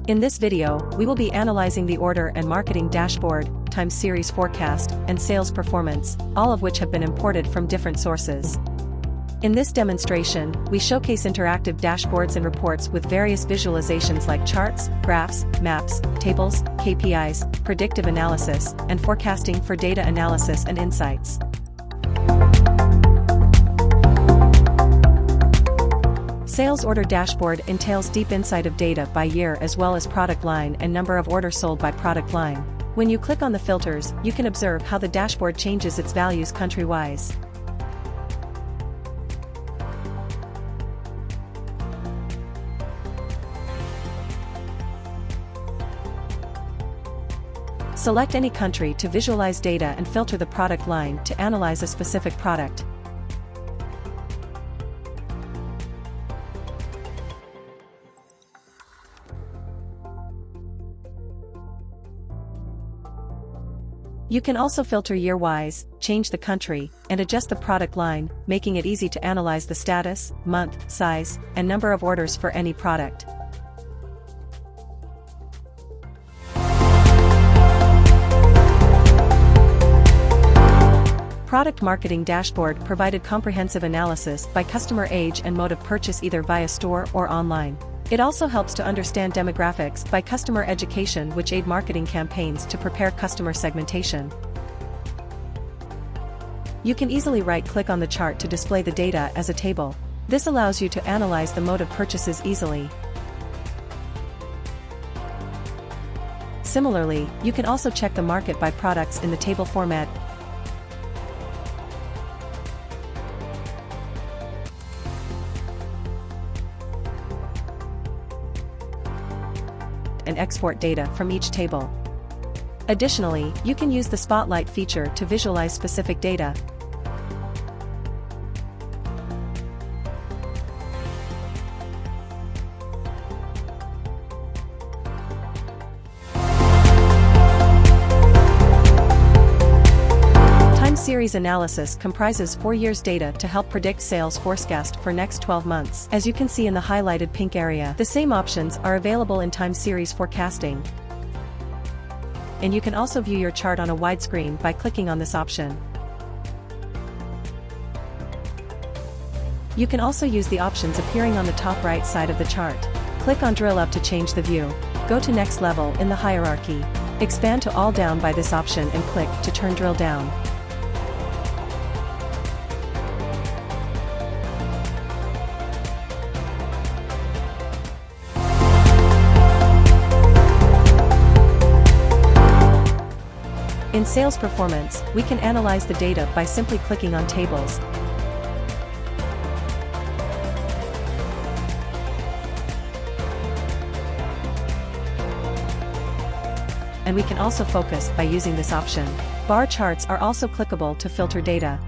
In this video, we will be analyzing the order and marketing dashboard, time series forecast, and sales performance, all of which have been imported from different sources. In this demonstration, we showcase interactive dashboards and reports with various visualizations like charts, graphs, maps, tables, KPIs, predictive analysis, and forecasting for data analysis and insights. Sales order dashboard entails deep insight of data by year as well as product line and number of orders sold by product line. When you click on the filters, you can observe how the dashboard changes its values country-wise. Select any country to visualize data and filter the product line to analyze a specific product. You can also filter year-wise, change the country, and adjust the product line, making it easy to analyze the status, month, size, and number of orders for any product. Product Marketing Dashboard provided comprehensive analysis by customer age and mode of purchase either via store or online. It also helps to understand demographics by customer education which aid marketing campaigns to prepare customer segmentation. You can easily right-click on the chart to display the data as a table. This allows you to analyze the mode of purchases easily. Similarly, you can also check the market by products in the table format. And export data from each table. Additionally, you can use the Spotlight feature to visualize specific data. Time series analysis comprises 4 years data to help predict sales forecast for next 12 months. As you can see in the highlighted pink area, the same options are available in time series forecasting. And you can also view your chart on a wide screen by clicking on this option. You can also use the options appearing on the top right side of the chart. Click on Drill Up to change the view. Go to Next Level in the hierarchy. Expand to All Down by this option and click to turn Drill Down. In sales performance, we can analyze the data by simply clicking on tables. And we can also focus by using this option. Bar charts are also clickable to filter data.